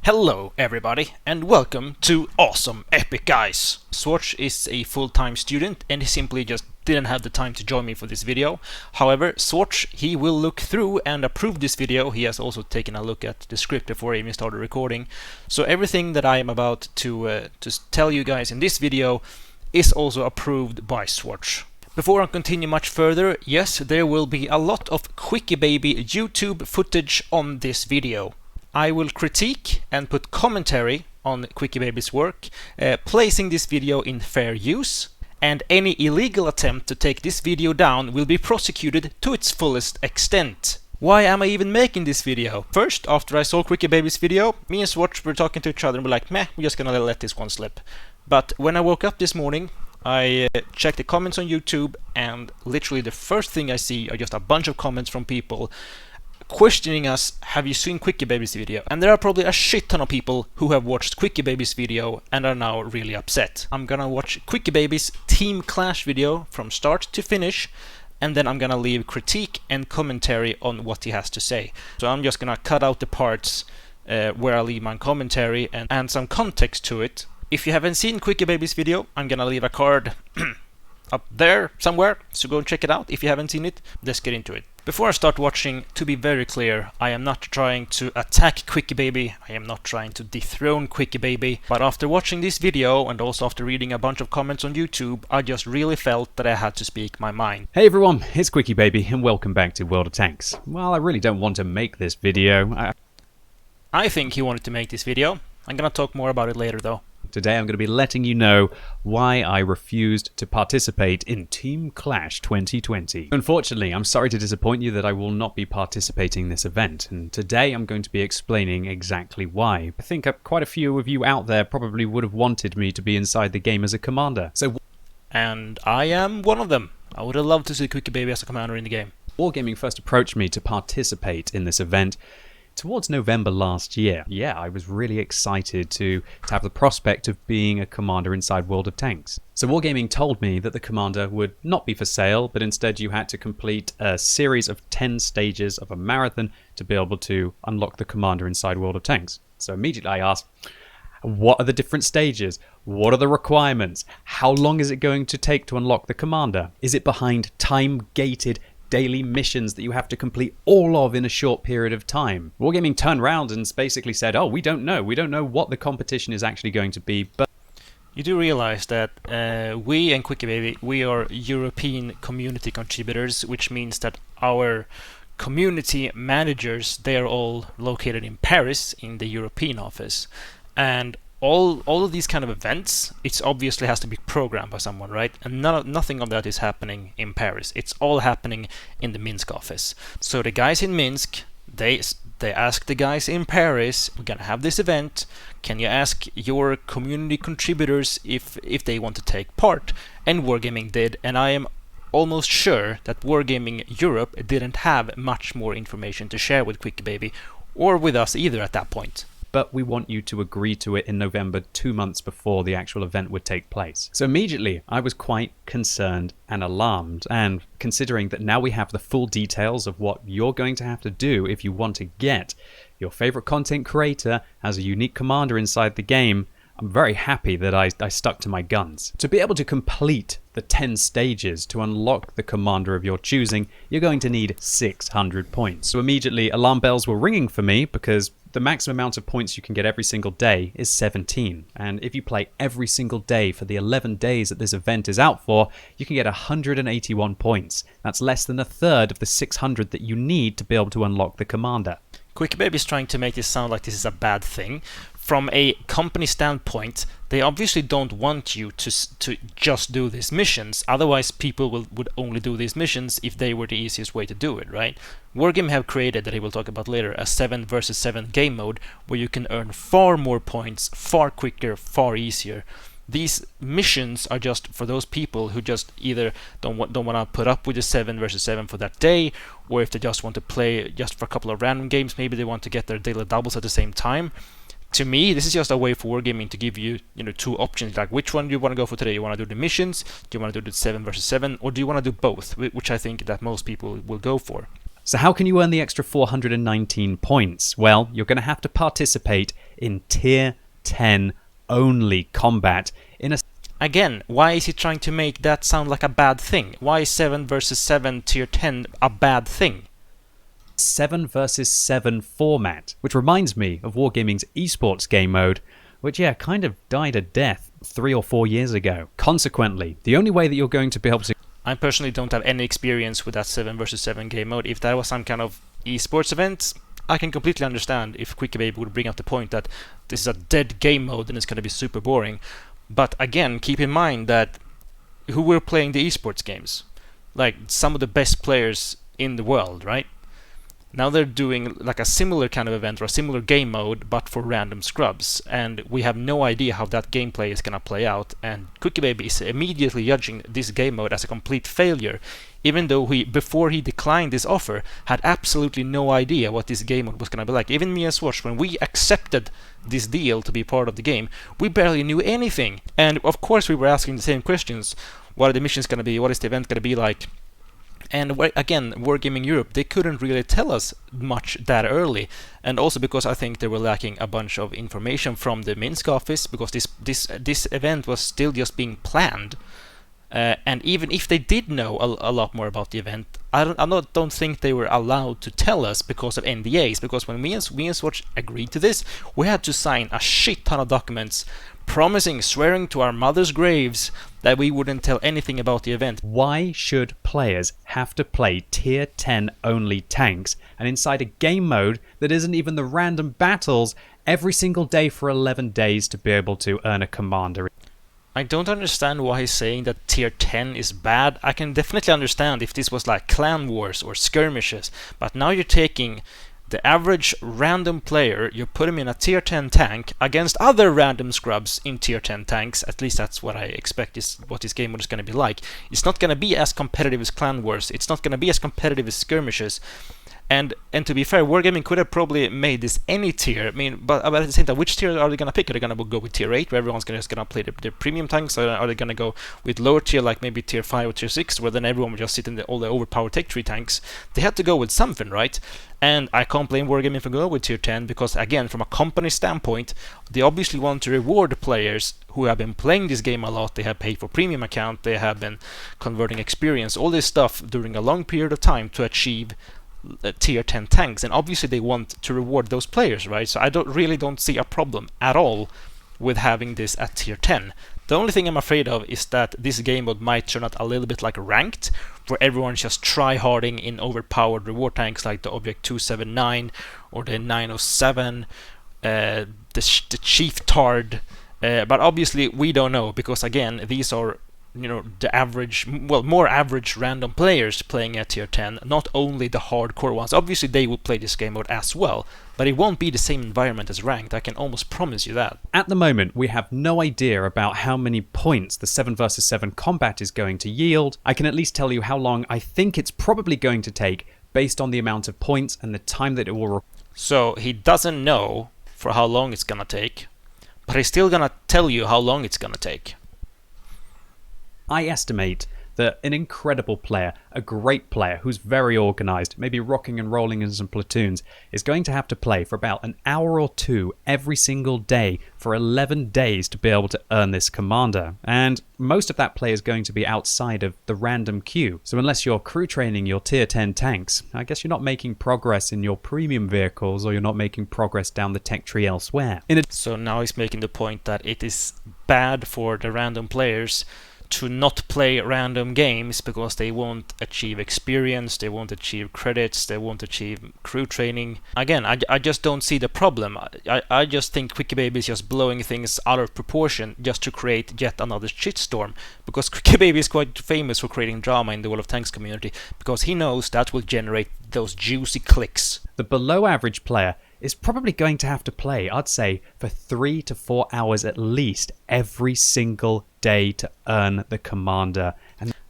Hello everybody and welcome to Awesome Epic Guys. Zwhatsh is a full-time student and he simply just didn't have the time to join me for this video. However, Zwhatsh, he will look through and approve this video. He has also taken a look at the script before I even started recording. So everything that I am about to tell you guys in this video is also approved by Zwhatsh. Before I continue much further, yes, there will be a lot of QuickyBaby YouTube footage on this video. I will critique and put commentary on QuickyBaby's work, placing this video in fair use, and any illegal attempt to take this video down will be prosecuted to its fullest extent. Why am I even making this video? First, after I saw QuickyBaby's video, me and Zwhatsh were talking to each other and we're like, meh, we're just gonna let this one slip. But when I woke up this morning, I checked the comments on YouTube, and literally the first thing I see are just a bunch of comments from people questioning us, have you seen QuickyBaby's video? And there are probably a shit ton of people who have watched QuickyBaby's video and are now really upset. I'm gonna watch QuickyBaby's Team Clash video from start to finish, and then I'm gonna leave critique and commentary on what he has to say. So I'm just gonna cut out the parts where I leave my commentary and some context to it. If you haven't seen QuickyBaby's video, I'm gonna leave a card up there somewhere, so go and check it out if you haven't seen it. Let's get into it. Before I start watching, to be very clear, I am not trying to attack QuickyBaby, I am not trying to dethrone QuickyBaby, but after watching this video and also after reading a bunch of comments on YouTube, I just really felt that I had to speak my mind. Hey everyone, it's QuickyBaby and welcome back to World of Tanks. Well, I really don't want to make this video. I think he wanted to make this video. I'm gonna talk more about it later though. Today I'm going to be letting you know why I refused to participate in Team Clash 2020. Unfortunately, I'm sorry to disappoint you that I will not be participating in this event, and today I'm going to be explaining exactly why. I think quite a few of you out there probably would have wanted me to be inside the game as a commander. And I am one of them. I would have loved to see QuickyBaby as a commander in the game. Wargaming first approached me to participate in this event towards November last year. Yeah, I was really excited to have the prospect of being a commander inside World of Tanks. So Wargaming told me that the commander would not be for sale, but instead you had to complete a series of 10 stages of a marathon to be able to unlock the commander inside World of Tanks. So immediately I asked, what are the different stages? What are the requirements? How long is it going to take to unlock the commander? Is it behind time-gated daily missions that you have to complete all of in a short period of time? Wargaming turned around and basically said, oh, we don't know what the competition is actually going to be. But you do realize that we and QuickyBaby, we are European community contributors, which means that our community managers, they are all located in Paris in the European office, and all of these kind of events, it obviously has to be programmed by someone, right? And nothing of that is happening in Paris. It's all happening in the Minsk office. So the guys in Minsk, they ask the guys in Paris, we're gonna have this event, can you ask your community contributors if they want to take part? And Wargaming did, and I am almost sure that Wargaming Europe didn't have much more information to share with QuickyBaby, or with us either at that point. But we want you to agree to it in November, 2 months before the actual event would take place. So immediately I was quite concerned and alarmed, and considering that now we have the full details of what you're going to have to do if you want to get your favorite content creator as a unique commander inside the game, I'm very happy that I stuck to my guns. To be able to complete the 10 stages to unlock the commander of your choosing, you're going to need 600 points. So immediately alarm bells were ringing for me, because the maximum amount of points you can get every single day is 17. And if you play every single day for the 11 days that this event is out for, you can get 181 points. That's less than a third of the 600 that you need to be able to unlock the commander. QuickyBaby is trying to make this sound like this is a bad thing. From a company standpoint, they obviously don't want you to just do these missions. Otherwise, people would only do these missions if they were the easiest way to do it, right? Wargaming have created, that he will talk about later, a 7 versus 7 game mode where you can earn far more points, far quicker, far easier. These missions are just for those people who just either don't want to put up with the 7 versus 7 for that day, or if they just want to play just for a couple of random games, maybe they want to get their daily doubles at the same time. To me, this is just a way for Wargaming to give you, two options, like which one do you want to go for today? You want to do the missions, do you want to do the 7 versus 7, or do you want to do both, which I think that most people will go for. So how can you earn the extra 419 points? Well, you're going to have to participate in Tier 10 only combat in a... Again, why is he trying to make that sound like a bad thing? Why is 7 versus 7 Tier 10 a bad thing? 7 versus 7 format, which reminds me of Wargaming's esports game mode, which, yeah, kind of died a death 3 or 4 years ago. Consequently, the only way that you're going to be able to... I personally don't have any experience with that 7 versus 7 game mode. If that was some kind of esports event, I can completely understand if QuickyBaby would bring up the point that this is a dead game mode and it's going to be super boring. But again, keep in mind that who were playing the esports games? Like some of the best players in the world, right? Now they're doing like a similar kind of event or a similar game mode, but for random scrubs, and we have no idea how that gameplay is gonna play out. And QuickyBaby is immediately judging this game mode as a complete failure, even though he, before he declined this offer, had absolutely no idea what this game mode was gonna be like. Even me and Zwhatsh, when we accepted this deal to be part of the game, we barely knew anything. And of course, we were asking the same questions: what are the missions gonna be? What is the event gonna be like? And again, Wargaming Europe, they couldn't really tell us much that early, and also because I think they were lacking a bunch of information from the Minsk office, because this event was still just being planned. And even if they did know a lot more about the event, I don't think they were allowed to tell us because of NDAs. Because when me and Zwhatsh agreed to this, we had to sign a shit ton of documents promising, swearing to our mother's graves that we wouldn't tell anything about the event. Why should players have to play Tier 10 only tanks and inside a game mode that isn't even the random battles every single day for 11 days to be able to earn a commander? I don't understand why he's saying that Tier 10 is bad. I can definitely understand if this was like clan wars or skirmishes, but now you're taking the average random player, you put him in a Tier 10 tank against other random scrubs in Tier 10 tanks. At least that's what I expect is what this game mode is going to be like. It's not going to be as competitive as clan wars. It's not going to be as competitive as skirmishes. And to be fair, Wargaming could have probably made this any tier. I mean, but at the same time, which tier are they going to pick? Are they going to go with Tier 8, where everyone's just going to play their premium tanks? Or are they going to go with lower tier, like maybe Tier 5 or Tier 6, where then everyone would just sit in all the overpowered Tech Tree tanks? They had to go with something, right? And I can't blame Wargaming for going with Tier 10, because again, from a company standpoint, they obviously want to reward players who have been playing this game a lot. They have paid for premium account, they have been converting experience, all this stuff during a long period of time to achieve Tier 10 tanks, and obviously they want to reward those players, right? So I really don't see a problem at all with having this at Tier 10. The only thing I'm afraid of is that this game mode might turn out a little bit like ranked, where everyone's just try-harding in overpowered reward tanks like the Object 279 or the 907, the Chief Tard, but obviously we don't know, because again, these are, you know, the average, well, more average random players playing at Tier 10, not only the hardcore ones. Obviously they will play this game mode as well, but it won't be the same environment as ranked. I can almost promise you that. At the moment, we have no idea about how many points the 7 versus 7 combat is going to yield. I can at least tell you how long I think it's probably going to take based on the amount of points and the time that it will... So he doesn't know for how long it's gonna take, but he's still gonna tell you how long it's gonna take. I estimate that an incredible player, a great player who's very organized, maybe rocking and rolling in some platoons, is going to have to play for about an hour or two every single day for 11 days to be able to earn this commander. And most of that play is going to be outside of the random queue. So unless you're crew training your Tier 10 tanks, I guess you're not making progress in your premium vehicles, or you're not making progress down the tech tree elsewhere. So now he's making the point that it is bad for the random players to not play random games, because they won't achieve experience, they won't achieve credits, they won't achieve crew training. Again, I just don't see the problem. I just think QuickyBaby is just blowing things out of proportion just to create yet another shitstorm, because QuickyBaby is quite famous for creating drama in the World of Tanks community, because he knows that will generate those juicy clicks. The below average player is probably going to have to play, I'd say, for 3 to 4 hours at least every single day to earn the commander.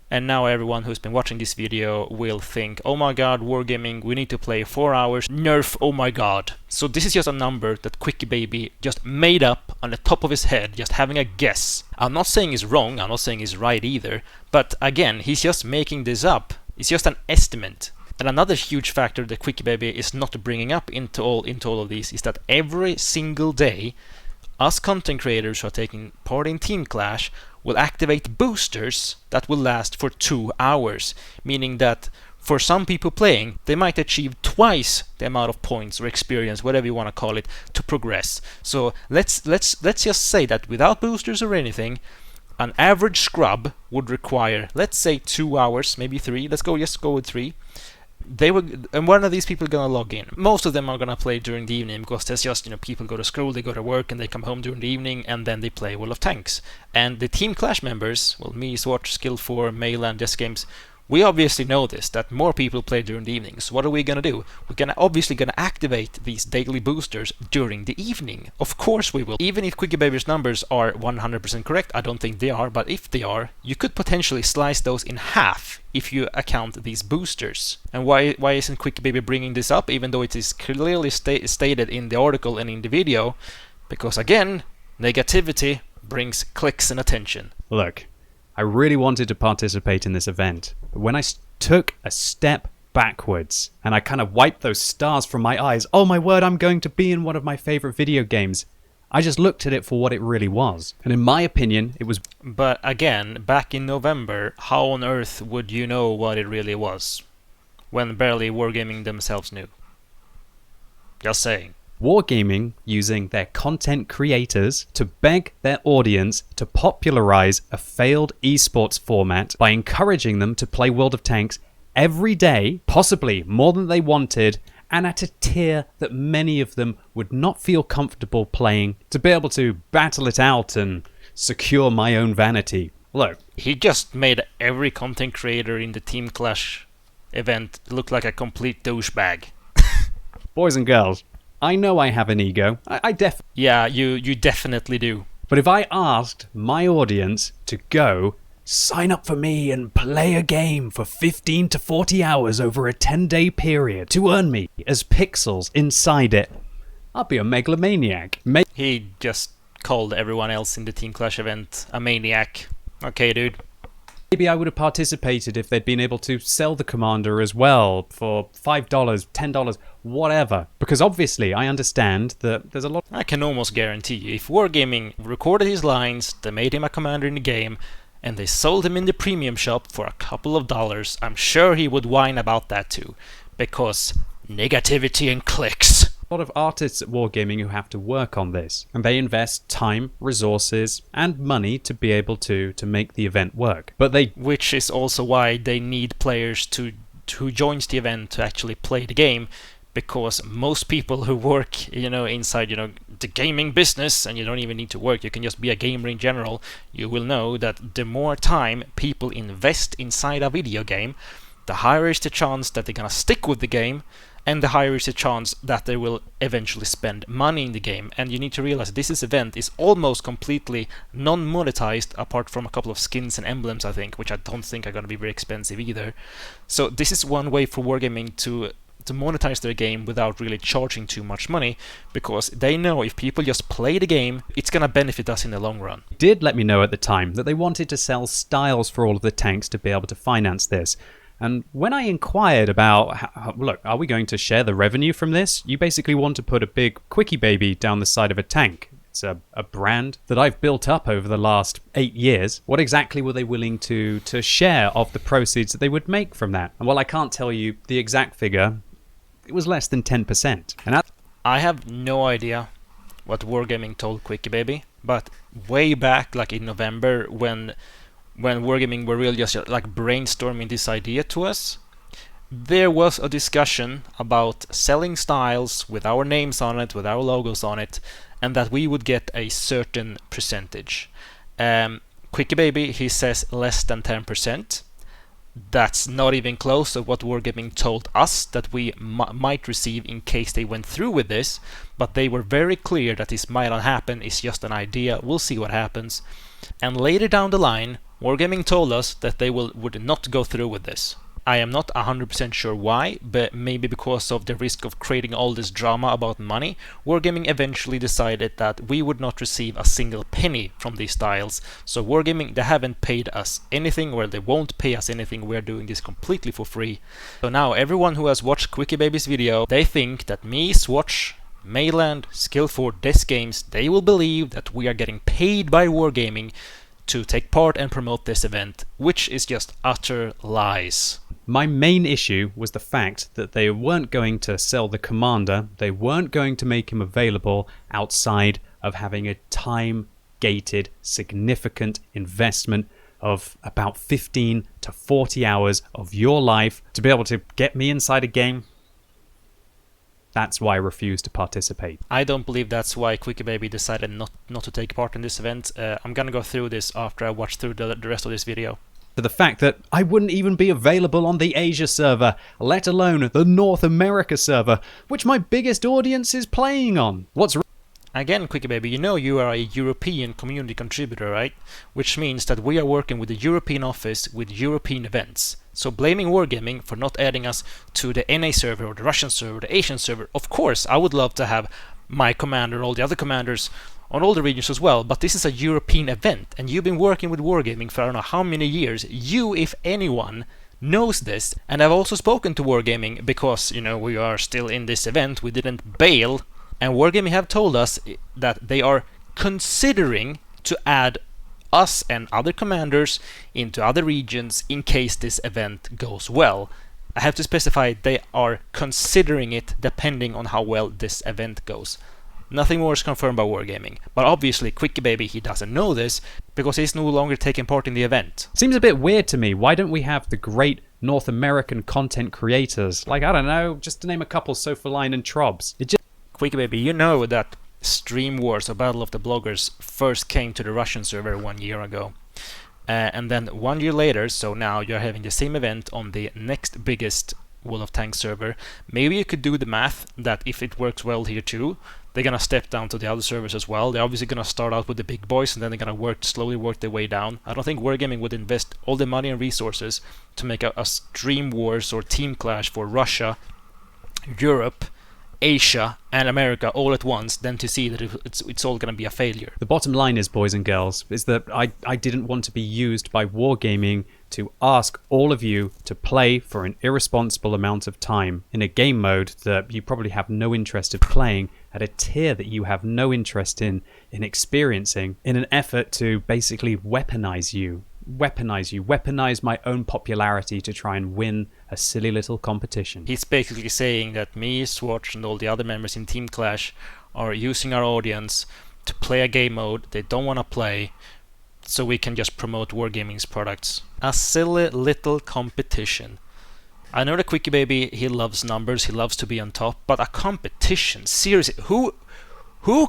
And now everyone who's been watching this video will think, oh my god, Wargaming, we need to play 4 hours, nerf, oh my god. So this is just a number that QuickyBaby just made up on the top of his head, just having a guess. I'm not saying he's wrong, I'm not saying he's right either, but again, he's just making this up. It's just an estimate. And another huge factor that QuickyBaby is not bringing up into all of these is that every single day, us content creators who are taking part in Team Clash will activate boosters that will last for 2 hours, meaning that for some people playing, they might achieve twice the amount of points or experience, whatever you want to call it, to progress. So let's just say that without boosters or anything, an average scrub would require, let's say, 2 hours, maybe 3. Just go with 3. And one of these people are gonna log in. Most of them are gonna play during the evening because there's just, people go to school, they go to work, and they come home during the evening, and then they play World of Tanks. And the Team Clash members, well, me, Zwhatsh, Skill4, Mayland, Desk Games, we obviously know this, that more people play during the evenings. What are we gonna do? We're obviously gonna activate these daily boosters during the evening. Of course we will. Even if QuickyBaby's numbers are 100% correct, I don't think they are, but if they are, you could potentially slice those in half if you account these boosters. And why isn't QuickyBaby bringing this up, even though it is clearly stated in the article and in the video? Because again, negativity brings clicks and attention. Look, I really wanted to participate in this event, but when I took a step backwards and I kind of wiped those stars from my eyes, oh my word, I'm going to be in one of my favorite video games. I just looked at it for what it really was. And in my opinion, it was... But again, back in November, how on earth would you know what it really was? When barely Wargaming themselves knew. Just saying. Wargaming using their content creators to beg their audience to popularize a failed esports format by encouraging them to play World of Tanks every day, possibly more than they wanted, and at a tier that many of them would not feel comfortable playing, to be able to battle it out and secure my own vanity. Look, he just made every content creator in the Team Clash event look like a complete douchebag. Boys and girls, I know I have an ego. Yeah, you definitely do. But if I asked my audience to go sign up for me and play a game for 15 to 40 hours over a 10-day period to earn me as pixels inside it, I'd be a megalomaniac. He just called everyone else in the Team Clash event a maniac. Okay, dude. Maybe I would have participated if they'd been able to sell the commander as well for $5, $10, whatever. Because obviously I understand that there's a lot... I can almost guarantee you, if Wargaming recorded his lines, they made him a commander in the game, and they sold him in the premium shop for a couple of dollars, I'm sure he would whine about that too. Because negativity and clicks. A lot of artists at Wargaming who have to work on this, and they invest time, resources, and money to be able to make the event work. Which is also why they need players who joins the event to actually play the game, because most people who work, inside, the gaming business, and you don't even need to work, you can just be a gamer in general, you will know that the more time people invest inside a video game, the higher is the chance that they're gonna stick with the game, and the higher is the chance that they will eventually spend money in the game. And you need to realize this event is almost completely non-monetized, apart from a couple of skins and emblems, I think, which I don't think are going to be very expensive either. So this is one way for Wargaming to monetize their game without really charging too much money, because they know if people just play the game, it's going to benefit us in the long run. Did let me know at the time that they wanted to sell styles for all of the tanks to be able to finance this. And when I inquired about, look, are we going to share the revenue from this? You basically want to put a big QuickyBaby down the side of a tank. It's a brand that I've built up over the last 8 years. What exactly were they willing to share of the proceeds that they would make from that? And while I can't tell you the exact figure, it was less than 10%. And I have no idea what Wargaming told QuickyBaby, but way back, like in November, when Wargaming were really just like brainstorming this idea to us, there was a discussion about selling styles with our names on it, with our logos on it, and that we would get a certain percentage. QuickyBaby, he says less than 10%. That's not even close to what Wargaming told us that we might receive in case they went through with this, but they were very clear that this might not happen, it's just an idea, we'll see what happens. And later down the line, Wargaming told us that they would not go through with this. I am not 100% sure why, but maybe because of the risk of creating all this drama about money, Wargaming eventually decided that we would not receive a single penny from these tiles. So Wargaming, they haven't paid us anything, or they won't pay us anything. We're doing this completely for free. So now everyone who has watched QuickyBaby's video, they think that me, Zwhatsh, Mayland, Skill4, Desk Games, they will believe that we are getting paid by Wargaming to take part and promote this event, which is just utter lies. My main issue was the fact that they weren't going to sell the commander, they weren't going to make him available outside of having a time-gated, significant investment of about 15 to 40 hours of your life to be able to get me inside a game. That's why I refused to participate. I don't believe that's why QuickyBaby decided not to take part in this event. I'm gonna go through this after I watch through the rest of this video. To the fact that I wouldn't even be available on the Asia server, let alone the North America server, which my biggest audience is playing on. Again, QuickyBaby, you know you are a European community contributor, right? Which means that we are working with the European office with European events. So blaming Wargaming for not adding us to the NA server or the Russian server or the Asian server, of course, I would love to have my commander, all the other commanders on all the regions as well, but this is a European event, and you've been working with Wargaming for I don't know how many years. You, if anyone, knows this, and I've also spoken to Wargaming because, you know, we are still in this event, we didn't bail, and Wargaming have told us that they are considering to add us and other commanders into other regions in case this event goes well. I have to specify they are considering it depending on how well this event goes. Nothing more is confirmed by Wargaming, but obviously QuickyBaby, he doesn't know this because he's no longer taking part in the event. Seems a bit weird to me. Why don't we have the great North American content creators? Like, I don't know, just to name a couple, Sofaline and Trobs. QuickyBaby, you know that Stream Wars or Battle of the Bloggers first came to the Russian server 1 year ago. And then 1 year later, so now you're having the same event on the next biggest World of Tanks server. Maybe you could do the math that if it works well here too, they're gonna step down to the other servers as well. They're obviously gonna start out with the big boys and then they're gonna slowly work their way down. I don't think Wargaming would invest all the money and resources to make a Stream Wars or Team Clash for Russia, Europe, Asia and America all at once than to see that it's all going to be a failure. The bottom line is, boys and girls, is that I didn't want to be used by Wargaming to ask all of you to play for an irresponsible amount of time in a game mode that you probably have no interest of playing at a tier that you have no interest in experiencing, in an effort to basically weaponize my own popularity to try and win a silly little competition. He's basically saying that me, Zwhatsh, and all the other members in Team Clash are using our audience to play a game mode they don't want to play, so we can just promote Wargaming's products. A silly little competition. I know that QuickyBaby, he loves numbers, he loves to be on top, but a competition? Seriously, who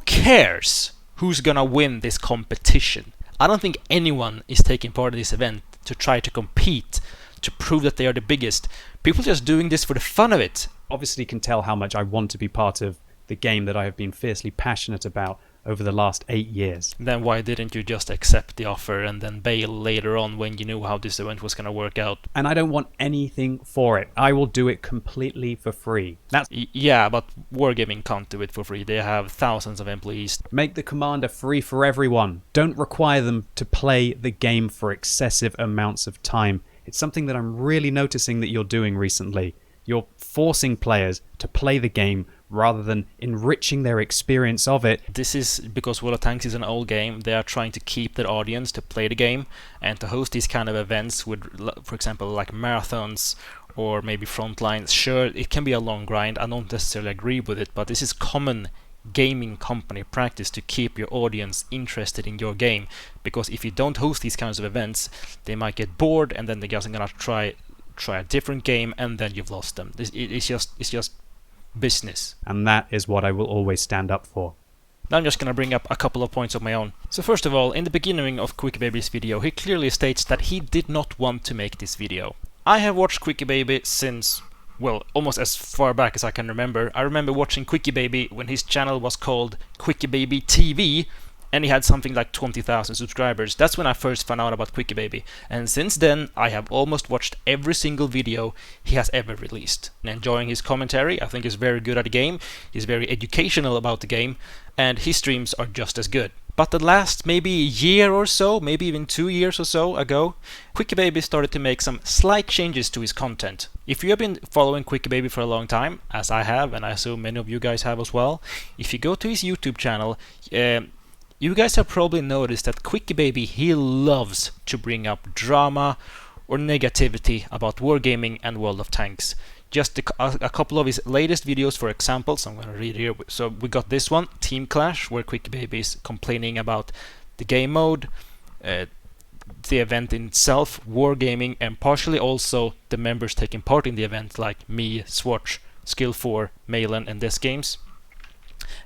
cares who's gonna win this competition? I don't think anyone is taking part in this event to try to compete, to prove that they are the biggest. People are just doing this for the fun of it. Obviously can tell how much I want to be part of the game that I have been fiercely passionate about over the last 8 years. Then why didn't you just accept the offer and then bail later on when you knew how this event was going to work out? And I don't want anything for it. I will do it completely for free. Yeah, but Wargaming can't do it for free. They have thousands of employees. Make the commander free for everyone. Don't require them to play the game for excessive amounts of time. It's something that I'm really noticing that you're doing recently. You're forcing players to play the game rather than enriching their experience of it. This is because World of Tanks is an old game. They are trying to keep their audience to play the game and to host these kind of events with, for example, like marathons or maybe frontlines. Sure, it can be a long grind. I don't necessarily agree with it, but this is common gaming company practice to keep your audience interested in your game, because if you don't host these kinds of events, they might get bored and then they're just gonna try a different game and then you've lost them. It's just business. And that is what I will always stand up for. Now I'm just gonna bring up a couple of points of my own. So first of all, in the beginning of QuickyBaby's video, he clearly states that he did not want to make this video. I have watched QuickyBaby since, well, almost as far back as I can remember. I remember watching QuickyBaby when his channel was called QuickyBaby TV, and he had something like 20,000 subscribers. That's when I first found out about QuickyBaby, and since then I have almost watched every single video he has ever released. And enjoying his commentary. I think he's very good at the game, he's very educational about the game, and his streams are just as good. But the last maybe year or so, maybe even 2 years or so ago, QuickyBaby started to make some slight changes to his content. If you have been following QuickyBaby for a long time, as I have, and I assume many of you guys have as well, if you go to his YouTube channel, you guys have probably noticed that QuickyBaby, he loves to bring up drama or negativity about wargaming and World of Tanks. Just a couple of his latest videos, for example, so I'm going to read here. So we got this one, Team Clash, where QuickyBaby is complaining about the game mode, the event in itself, wargaming, and partially also the members taking part in the event, like me, Zwhatsh, Skill4, Malin, and This Games.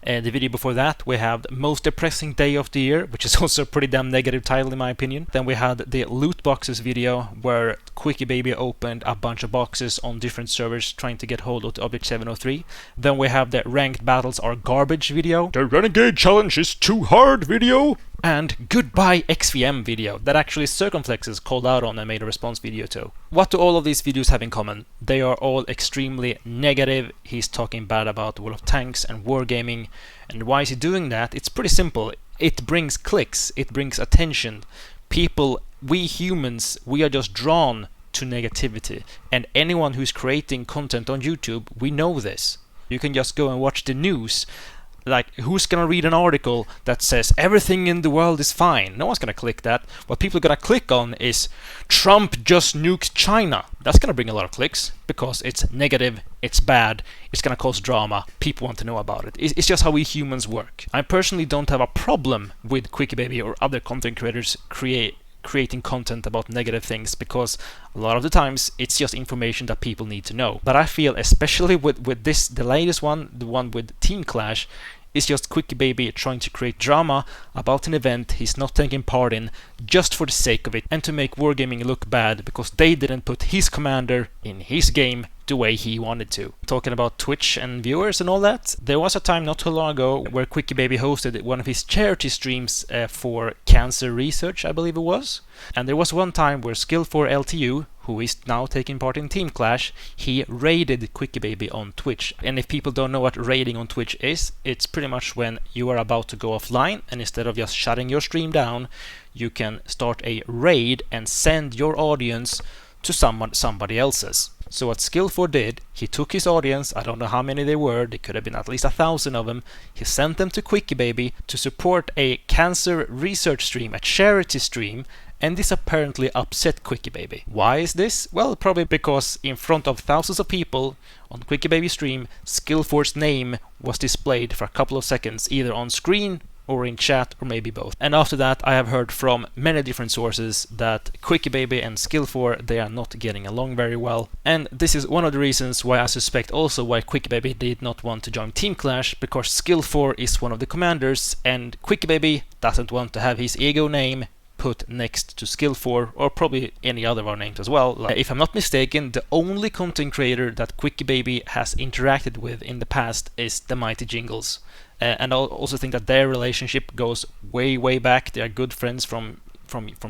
The video before that, we have the most depressing day of the year, which is also a pretty damn negative title in my opinion. Then we had the loot boxes video, where QuickyBaby opened a bunch of boxes on different servers trying to get hold of the Object 703. Then we have the ranked battles are garbage video, the Renegade challenge is too hard video, and Goodbye XVM video that actually Circumflexes called out on and made a response video to. What do all of these videos have in common? They are all extremely negative. He's talking bad about World of Tanks and wargaming. And why is he doing that? It's pretty simple. It brings clicks, it brings attention. People, we humans, we are just drawn to negativity. And anyone who's creating content on YouTube, we know this. You can just go and watch the news. Like, who's gonna read an article that says everything in the world is fine? No one's gonna click that. What people are gonna click on is Trump just nuked China. That's gonna bring a lot of clicks because it's negative, it's bad, it's gonna cause drama. People want to know about it. It's just how we humans work. I personally don't have a problem with QuickyBaby or other content creators creating content about negative things, because a lot of the times it's just information that people need to know. But I feel, especially with this, the latest one, the one with Team Clash, is just QuickyBaby trying to create drama about an event he's not taking part in just for the sake of it, and to make wargaming look bad because they didn't put his commander in his game the way he wanted to. Talking about Twitch and viewers and all that, there was a time not too long ago where QuickyBaby hosted one of his charity streams for cancer research, I believe it was. And there was one time where Skill4 LTU, who is now taking part in Team Clash, he raided QuickyBaby on Twitch. And if people don't know what raiding on Twitch is, it's pretty much when you are about to go offline, and instead of just shutting your stream down, you can start a raid and send your audience to somebody else's. So what Skill4 did, he took his audience, I don't know how many they were, there could have been at least 1,000 of them, he sent them to QuickyBaby to support a cancer research stream, a charity stream, and this apparently upset QuickyBaby. Why is this? Well, probably because in front of thousands of people on QuickyBaby stream, Skill4's name was displayed for a couple of seconds, either on screen or in chat, or maybe both. And after that, I have heard from many different sources that QuickyBaby and Skill4, they are not getting along very well. And this is one of the reasons why I suspect also why QuickyBaby did not want to join Team Clash, because Skill4 is one of the commanders, and QuickyBaby doesn't want to have his ego name put next to Skill4, or probably any other of our names as well. Like, if I'm not mistaken, the only content creator that QuickyBaby has interacted with in the past is the Mighty Jingles. And I also think that their relationship goes way back. They are good friends from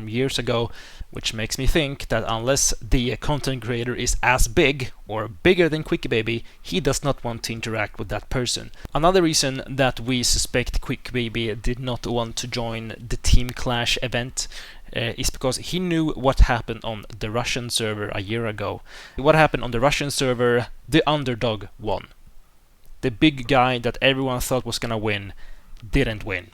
years ago, which makes me think that unless the content creator is as big or bigger than QuickyBaby, he does not want to interact with that person. Another reason that we suspect QuickyBaby did not want to join the Team Clash event is because he knew what happened on the Russian server a year ago. What happened on the Russian server, the underdog won. The big guy that everyone thought was gonna win didn't win.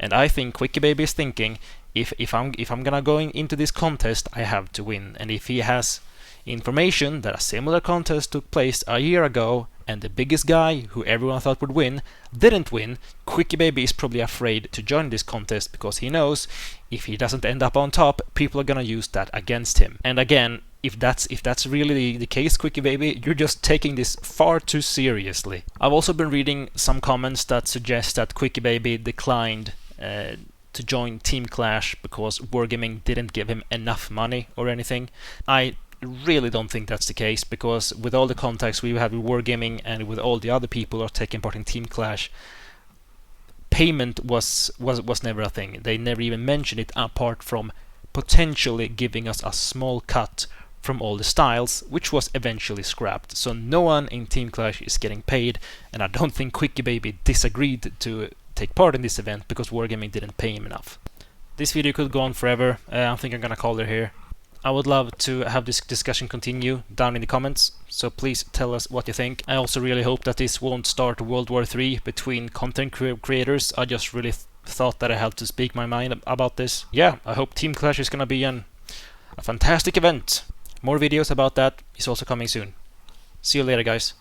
And I think QuickyBaby is thinking, if I'm gonna go into this contest, I have to win. And if he has information that a similar contest took place a year ago and the biggest guy who everyone thought would win didn't win, QuickyBaby is probably afraid to join this contest because he knows if he doesn't end up on top, people are gonna use that against him. And again, if that's really the case, QuickyBaby, you're just taking this far too seriously. I've also been reading some comments that suggest that QuickyBaby declined to join Team Clash because Wargaming didn't give him enough money or anything. I really don't think that's the case, because with all the contacts we have with Wargaming and with all the other people who are taking part in Team Clash, payment was never a thing. They never even mentioned it, apart from potentially giving us a small cut from all the styles, which was eventually scrapped. So no one in Team Clash is getting paid, and I don't think QuickyBaby disagreed to take part in this event because Wargaming didn't pay him enough. This video could go on forever. I think I'm gonna call it here. I would love to have this discussion continue down in the comments, so please tell us what you think. I also really hope that this won't start World War III between content creators. I just really thought that I had to speak my mind about this. Yeah, I hope Team Clash is gonna be a fantastic event. More videos about that is also coming soon. See you later, guys.